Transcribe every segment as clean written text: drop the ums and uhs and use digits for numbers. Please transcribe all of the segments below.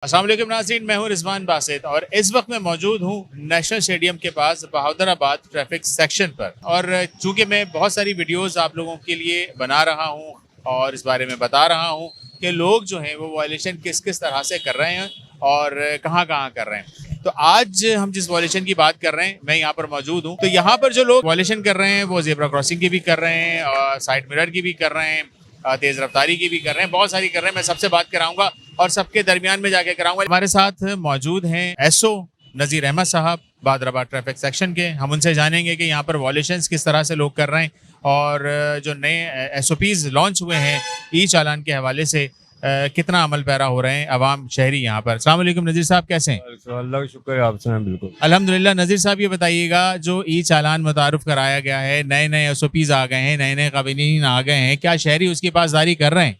अस्सलाम वालेकुम नाज़रीन, मैं हूं रिजवान बासित और इस वक्त मैं मौजूद हूं नेशनल स्टेडियम के पास बहादुराबाद ट्रैफिक सेक्शन पर। और चूंकि मैं बहुत सारी वीडियोस आप लोगों के लिए बना रहा हूं और इस बारे में बता रहा हूं कि लोग जो हैं वो वायलेशन किस किस तरह से कर रहे हैं और कहां कहां कर रहे हैं। तो आज हम जिस वायलेशन की बात कर रहे हैं, मैं यहाँ पर मौजूद हूँ। तो यहाँ पर जो लोग वायलेशन कर रहे हैं वो जेब्रा क्रॉसिंग की भी कर रहे हैं और साइड मिरर की भी कर रहे हैं, तेज रफ्तारी की भी कर रहे हैं, बहुत सारी कर रहे हैं। मैं सबसे बात कराऊंगा और सबके दरमियान में जाके कराऊंगा। हमारे साथ मौजूद हैं एसओ नज़ीर अहमद साहब बहादुराबाद ट्रैफिक सेक्शन के। हम उनसे जानेंगे कि यहाँ पर वॉलेशंस किस तरह से लोग कर रहे हैं और जो नए एसओपीज लॉन्च हुए हैं ई चालान के हवाले से कितना अमल पैरा हो रहे हैं अवाम शहरी यहाँ पर। अस्सलाम वालेकुम नज़ीर साहब, कैसे हैं? अल्लाह का शुक्र है, आप सुनाएं। बिल्कुल अल्हम्दुलिल्लाह। नज़ीर साहब ये बताइएगा, जो ई चालान मुतारुफ कराया गया है, नए नए एसओपीज आ गए हैं, नए नए कानून आ गए हैं, क्या शहरी उसकी पासदारी कर रहे हैं?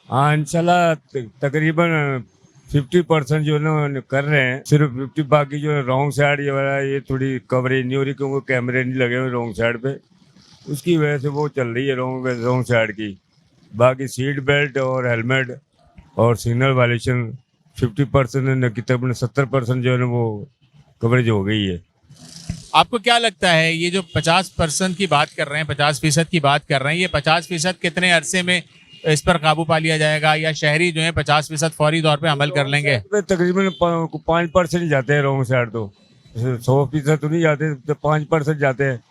हाँ, इंशाल्लाह तकरीबन 50% जो है ना कर रहे हैं। सिर्फ 50 बाकी जो है रॉन्ग साइड ये वाला ये थोड़ी कवरेज नहीं हो रही क्योंकि कैमरे नहीं लगे हुए रॉन्ग साइड पे, उसकी वजह से वो चल रही है रॉन्ग साइड की। बाकी सीट बेल्ट और हेलमेट और सिग्नल वायलेशन 50% की तकरीबन 70% जो है ना वो कवरेज हो गई है। आपको क्या लगता है ये जो 50% की बात कर रहे हैं, 50% की बात कर रहे हैं, ये 50% कितने अरसे में इस पर काबू पा लिया जाएगा या शहरी जो है 50% फौरी तौर पे अमल कर लेंगे? तकरीबन 5% ही जाते हैं रॉन्ग साइड, तो 100% तो नहीं जाते, तो 5% जाते हैं।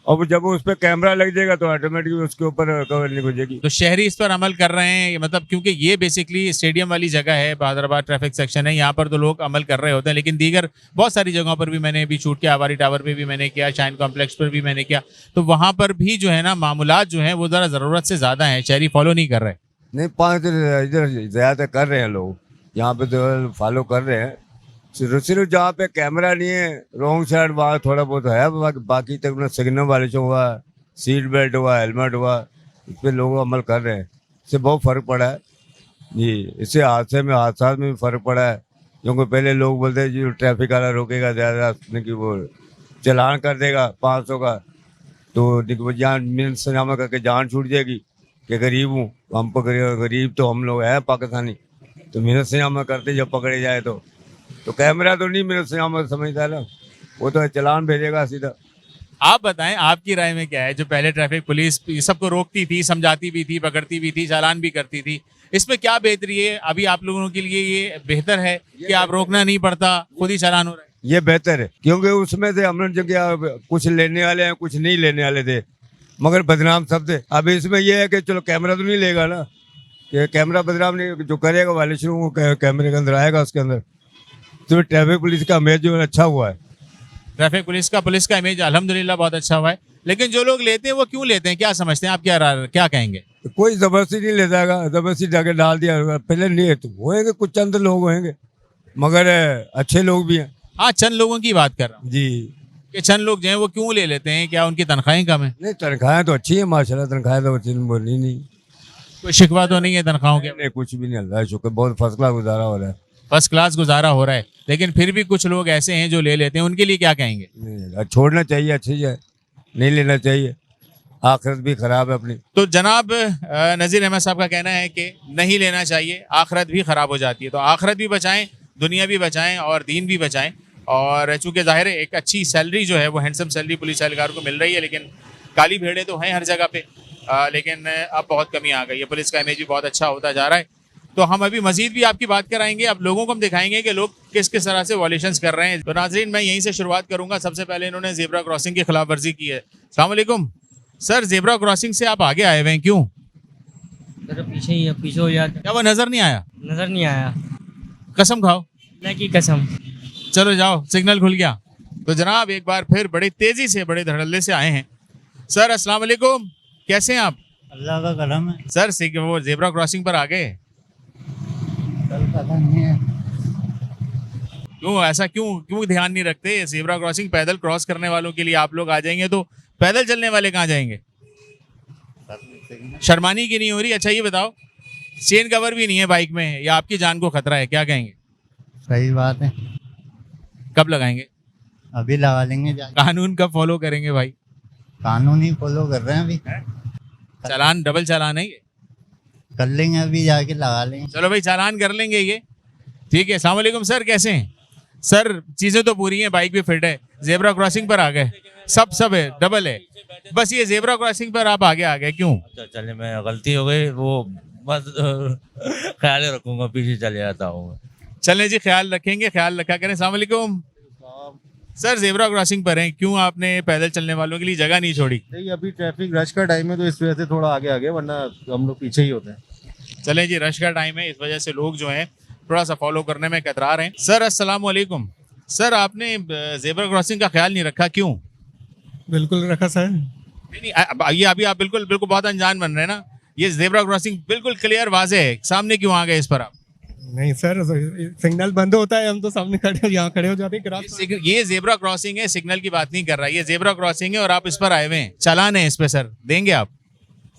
और जब उस पर कैमरा लग जाएगा तो ऑटोमेटिकली उसके ऊपर कवर नहीं हो जाएगी। तो शहरी इस पर अमल कर रहे हैं, मतलब क्योंकि ये बेसिकली स्टेडियम वाली जगह है, बहादुराबाद ट्रैफिक सेक्शन है, यहाँ पर तो लोग अमल कर रहे होते हैं। लेकिन दीगर बहुत सारी जगहों पर भी मैंने अभी शूट किया, आवारी टावर पे भी मैंने किया, शाइन कॉम्प्लेक्स पर भी मैंने किया, तो वहाँ पर भी जो है ना मामूलात जो है वो ज़रा ज़रूरत से ज़्यादा है, शहरी फॉलो नहीं कर रहे। नहीं, 5 इधर ज़्यादा कर रहे हैं लोग, यहाँ पे तो फॉलो कर रहे हैं। सिर्फ जहाँ पे कैमरा नहीं है रॉन्ग साइड वहाँ थोड़ा बहुत है, बाकी तक सिग्नल वाले हुआ, सीट बेल्ट हुआ, हेलमेट हुआ, इस पर लोग अमल कर रहे हैं। इससे बहुत फ़र्क पड़ा है जी। इससे हादसा में भी फ़र्क पड़ा है क्योंकि पहले लोग बोलते हैं जी ट्रैफिक वाला रोकेगा ज़्यादा कि वो चलान कर देगा 500 का, तो जान मिनट से नामा करके जान छूट जाएगी कि गरीब हूँ, हम पकड़े गरीब तो हम लोग हैं पाकिस्तानी, तो मिनट से नामा करते जब पकड़े जाए तो कैमरा तो नहीं मिनट से नामा समझता है ना, वो तो चलान भेजेगा सीधा। आप बताएं, आपकी राय में क्या है? जो पहले ट्रैफिक पुलिस सबको रोकती थी, समझाती भी थी, पकड़ती भी थी, चालान भी करती थी, इसमें क्या बेहतरी है? अभी आप लोगों के लिए ये बेहतर है कि आप रोकना नहीं पड़ता, खुद ही चालान हो रहा है? ये बेहतर है क्योंकि उसमें से हमने जो क्या कुछ लेने वाले हैं कुछ नहीं लेने वाले थे, मगर बदनाम सब थे। अब इसमें यह है कि चलो कैमरा तो नहीं लेगा ना, कि कैमरा बदनाम नहीं, जो करेगा वायलेशन वो कैमरे के अंदर आएगा, उसके अंदर तो ट्रैफिक पुलिस का इमेज जो है अच्छा हुआ है। ट्रैफिक पुलिस का इमेज अल्हम्दुलिल्लाह बहुत अच्छा हुआ है। लेकिन जो लोग लेते हैं वो क्यों लेते हैं, क्या समझते हैं आप? क्या कहेंगे? तो कोई जबरदस्ती नहीं ले जाएगा, जबरदस्ती जाके डाल दिया पहले नहीं, तो होएंगे कुछ चंद लोग होंगे मगर अच्छे लोग भी हैं। हाँ, चंद लोगों की बात कर रहा हूँ जी, कि चंद लोग जो हैं वो क्यों ले लेते हैं, क्या उनकी तनख्वाहें कम है? नहीं तनख्वाहें तो अच्छी है माशाल्लाह, तनख्वाहें तो अच्छी बोलनी नहीं, कोई शिकवा तो नहीं है तनख्वाहों के? नहीं कुछ भी नहीं, अल्लाह का शुक्र बहुत फर्स्ट क्लास गुजारा हो रहा है। फर्स्ट क्लास गुजारा हो रहा है, लेकिन फिर भी कुछ लोग ऐसे हैं जो ले लेते हैं, उनके लिए क्या कहेंगे? नहीं, छोड़ना चाहिए, अच्छी है, नहीं लेना चाहिए, आखिरत भी खराब है अपनी। तो जनाब नज़ीर अहमद साहब का कहना है कि नहीं लेना चाहिए, आखिरत भी ख़राब हो जाती है। तो आखिरत भी बचाएं, दुनिया भी बचाएं और दीन भी बचाएं। और चूँकि ज़ाहिर है एक अच्छी सैलरी जो है वो हैंडसम सैलरी पुलिस एहलकार को मिल रही है, लेकिन काली भेड़ें तो हैं हर जगह पे, लेकिन अब बहुत कमी आ गई है, पुलिस का इमेज भी बहुत अच्छा होता जा रहा है। तो हम अभी मजीद भी आपकी बात कराएंगे, अब लोगों को हम दिखाएंगे कि लोग किस किस तरह से वॉलेशंस कर रहे हैं। तो नाज़रीन, मैं यहीं से शुरुआत करूँगा। सबसे पहले इन्होंने ज़ेब्रा क्रॉसिंग की खिलाफ वर्जी की है। अस्सलाम वालेकुम सर, ज़ेब्रा क्रॉसिंग से आप आगे आए हुए हैं, क्यों? जरा पीछे ही है, पीछे हो जाता। क्या वो नज़र नहीं आया? नजर नहीं आया, कसम खाओ। अल्लाह की कसम। चलो जाओ, सिग्नल खुल गया। तो जनाब एक बार फिर बड़ी तेज़ी से बड़े धड़ल्ले से आए हैं। सर अस्सलाम वालेकुम, कैसे हैं आप? अल्लाह का करम है। सर वो ज़ेब्रा क्रॉसिंग पर आ गए, कल पता नहीं है क्यों ऐसा क्यों ध्यान नहीं रखते? ज़ेब्रा क्रॉसिंग पैदल क्रॉस करने वालों के लिए, आप लोग आ जाएंगे तो पैदल चलने वाले कहाँ जाएंगे? शर्मानी की नहीं हो रही? अच्छा ये बताओ, चेन कवर भी नहीं है बाइक में, या आपकी जान को खतरा है, क्या कहेंगे? सही बात है, कब लगाएंगे? अभी लगा लेंगे जाके। कानून कब फॉलो करेंगे भाई? कानून ही फॉलो कर रहे हैं अभी, चालान डबल चालान है ये। कर लेंगे, अभी जाके लगा लेंगे। चलो भाई चालान कर लेंगे ये, ठीक है, अस्सलाम वालेकुम सर, कैसे हैं सर? चीज़ें तो पूरी हैं, बाइक भी फिट है, जेब्रा क्रॉसिंग पर आ गए, सब है, डबल है, बस ये जेब्रा क्रॉसिंग पर आप आगे आ गए, क्यों? अच्छा चलिए, मैं गलती हो गई वो, बस ख्याल ही रखूंगा, पीछे चले जाता हूँ। चलें जी, ख्याल रखेंगे, ख्याल रखा करें। अस्सलाम वालेकुम सर, जेब्रा क्रॉसिंग पर हैं, क्यों आपने पैदल चलने वालों के लिए जगह नहीं छोड़ी? नहीं, अभी ट्रैफिक रश का टाइम है तो इस वजह से थोड़ा आगे आ गए, वरना हम लोग पीछे ही होते हैं। चलें जी, रश का टाइम है, इस वजह से लोग जो हैं थोड़ा सा फॉलो करने में कतरा रहे हैं। सर अस्सलाम वालेकुम सर, आपने जेब्रा क्रॉसिंग का ख्याल नहीं रखा, क्यों? बिल्कुल रखा सर। नहीं, ये अभी आप बिल्कुल बिल्कुल बहुत अनजान बन रहे हैं ना। ये जेब्रा क्रॉसिंग बिल्कुल क्लियर वाजे है, सामने क्यों आ गए इस पर आप? नहीं सर, सिग्नल बंद होता है, हम तो सामने खड़े यहाँ खड़े हो जाते हैं क्रॉस। ये जेब्रा क्रॉसिंग है, सिग्नल की बात नहीं कर रहा, ये जेब्रा क्रॉसिंग है और आप इस पर आए हुए हैं, चालान है इस पे सर, देंगे आप?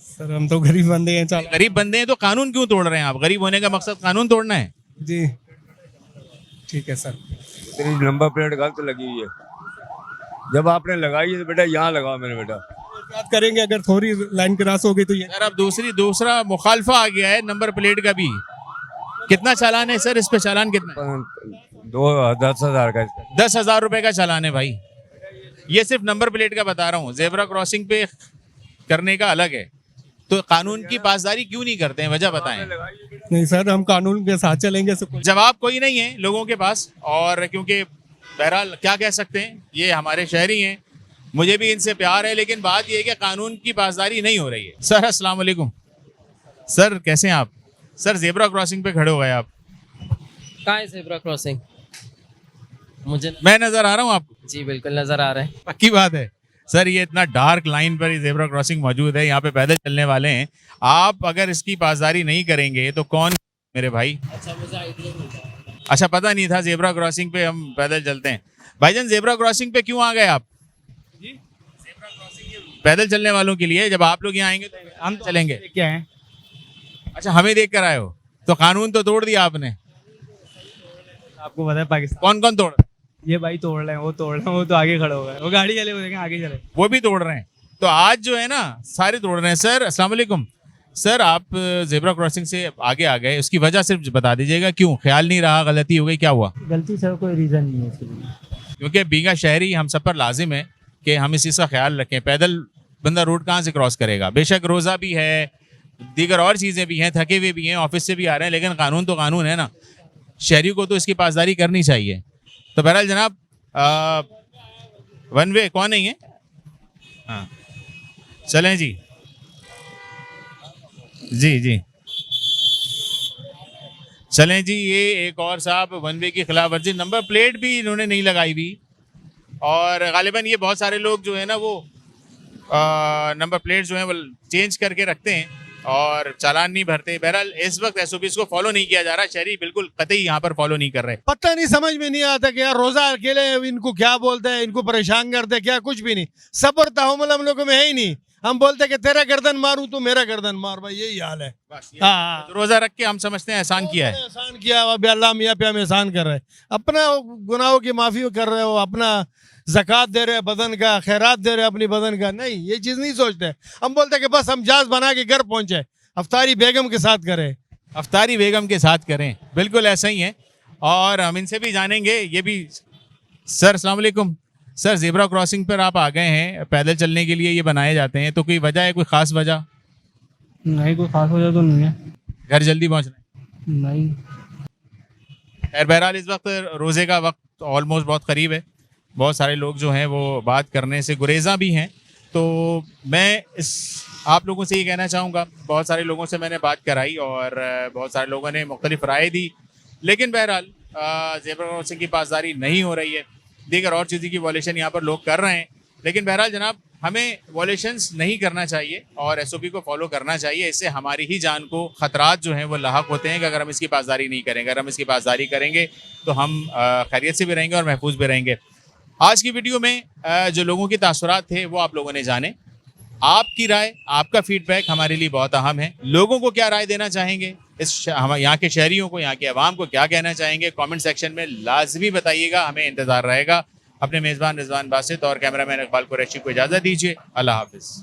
सर हम तो गरीब बंदे हैं, चल। गरीब बंदे हैं तो कानून क्यों तोड़ रहे हैं आप? गरीब होने का मकसद कानून तोड़ना है? जी ठीक है सर। तेरी नंबर प्लेट गलत लगी हुई है, जब आपने लगाई है तो बेटा यहाँ लगाओ मेरे बेटा। बात करेंगे, अगर थोड़ी लाइन क्रॉस हो गई तो ये सर अब दूसरा मुखालफा आ गया है नंबर प्लेट का भी। कितना चालान है सर इस पे? चालान कितना है? 10,000 का इसका। 10,000 रुपए का चालान है भाई। ये सिर्फ नंबर प्लेट का बता रहा हूँ, जेब्रा क्रॉसिंग पे करने का अलग है। तो कानून की पासदारी क्यों नहीं करते हैं, वजह बताएं। नहीं सर, हम कानून के साथ चलेंगे। जवाब कोई नहीं है लोगों के पास, और क्योंकि बहरहाल क्या कह सकते हैं, ये हमारे शहरी हैं, मुझे भी इनसे प्यार है, लेकिन बात ये है कि कानून की पासदारी नहीं हो रही है। सर अस्सलाम वालेकुम सर, कैसे हैं आप? सर जेब्रा क्रॉसिंग पे खड़े हो गए आप, कहाँ है ज़ेब्रा क्रॉसिंग? मुझे मैं नजर आ रहा हूँ आपको? जी बिल्कुल नज़र आ रहा है। पक्की बात है सर, ये इतना डार्क लाइन पर ये जेब्रा क्रॉसिंग मौजूद है, यहाँ पे पैदल चलने वाले हैं, आप अगर इसकी पासदारी नहीं करेंगे तो कौन मेरे भाई? अच्छा, मुझे आइडिया नहीं था। अच्छा, पता नहीं था जेब्रा क्रॉसिंग पे हम पैदल चलते हैं। भाईजान जेब्रा क्रॉसिंग पे क्यों आ गए आप? जेब्रा क्रॉसिंग पैदल चलने वालों के लिए, जब आप लोग यहाँ आएंगे तो हम चलेंगे। क्या है? अच्छा, हमें देख कर आए हो तो कानून तो तोड़ दिया आपने। आपको पता है पाकिस्तान कौन कौन तोड़? ये भाई तोड़ रहे हैं, वो तोड़ रहे हैं, वो तो आगे खड़े हो गए, वो गाड़ी चले, वो देखें आगे चले। वो भी तोड़ रहे हैं, तो आज जो है ना सारे तोड़ रहे हैं। सर अस्सलाम वालेकुम सर, आप जेब्रा क्रॉसिंग से आगे आ गए, उसकी वजह सिर्फ बता दीजिएगा, क्यों? ख्याल नहीं रहा, गलती हो गई, क्या हुआ? गलती सर, कोई रीज़न नहीं है इसके लिए। क्योंकि बीगा शहरी हम सब पर लाजिम है कि हम इस चीज़ का ख्याल रखें। पैदल बंदा रोड कहाँ से क्रॉस करेगा? बेशक रोज़ा भी है, दीगर और चीज़ें भी हैं, थके हुए भी हैं, ऑफिस से भी आ रहे हैं, लेकिन कानून तो कानून है ना। शहरी को तो इसकी पासदारी करनी चाहिए। तो बहरहाल जनाब, वन वे कौन नहीं है? हाँ चलें जी, जी चलें जी। ये एक और साहब वन वे की खिलाफ वर्जी, नंबर प्लेट भी इन्होंने नहीं लगाई हुई, और गालिबन ये बहुत सारे लोग जो है ना वो नंबर प्लेट जो है वो चेंज करके रखते हैं और चालान नहीं भरते। बहरहाल इस वक्त एसओपीज को फॉलो नहीं किया जा रहा, शहरी बिल्कुल कतई यहाँ पर फॉलो नहीं कर रहे। पता नहीं, समझ में नहीं आता कि यार रोजा अकेले इनको क्या बोलते हैं, इनको परेशान करते हैं क्या? कुछ भी नहीं, सब्र तहम्मुल हम लोगों में है ही नहीं। हम बोलते हैं कि तेरा गर्दन मारूं तो मेरा गर्दन मार, भाई यही हाल है। हाँ, तो रोजा रख के हम समझते हैं एहसान किया है। एहसान किया, अब अल्लाह मियाँ पे हम एहसान कर रहे हैं, अपना गुनाहों की माफी कर रहे हो, अपना ज़कात दे रहे हैं बदन का, खैरात दे रहे हैं अपनी बदन का। नहीं, ये चीज़ नहीं सोचते। हम बोलते हैं कि बस हम जहाज बना के घर पहुंचे, अफ्तारी बेगम के साथ करें। अफ्तारी बेगम के साथ करें, बिल्कुल ऐसा ही है। और हम इनसे भी जानेंगे, ये भी। सर अस्सलाम वालेकुम सर, जेब्रा क्रॉसिंग पर आप आ गए हैं, पैदल चलने के लिए ये बनाए जाते हैं, तो कोई वजह है, कोई ख़ास वजह? नहीं, कोई खास वजह तो नहीं है। घर जल्दी पहुँचना है? नहीं। खैर बहरहाल इस वक्त रोज़े का वक्त ऑलमोस्ट बहुत करीब है, बहुत सारे लोग जो हैं वो बात करने से गुरेज़ा भी हैं। तो मैं इस आप लोगों से ये कहना चाहूँगा, बहुत सारे लोगों से मैंने बात कराई और बहुत सारे लोगों ने मुख्तलिफ राय दी, लेकिन बहरहाल जेब्रा क्रॉसिंग की पासदारी नहीं हो रही है। दीगर और चीज़ों की वॉलेशन यहाँ पर लोग कर रहे हैं, लेकिन बहरहाल जनाब हमें वॉलेशंस नहीं करना चाहिए और एसओपी को फॉलो करना चाहिए। इससे हमारी ही जान को ख़तरात जो हैं वो लाहक होते हैं कि अगर हम इसकी पासदारी नहीं करेंगे। अगर हम इसकी पासदारी करेंगे तो हम खैरियत से भी रहेंगे और महफूज भी रहेंगे। आज की वीडियो में जो लोगों के तासुरात थे वो आप लोगों ने जाने। आपकी राय, आपका फीडबैक हमारे लिए बहुत अहम है। लोगों को क्या राय देना चाहेंगे, हम यहाँ के शहरियों को, यहाँ के अवाम को क्या कहना चाहेंगे, कमेंट सेक्शन में लाजमी बताइएगा, हमें इंतज़ार रहेगा। अपने मेज़बान रिजवान बासित और कैमरामैन इकबाल कुरैशी को इजाज़त दीजिए। अल्लाह हाफिज़।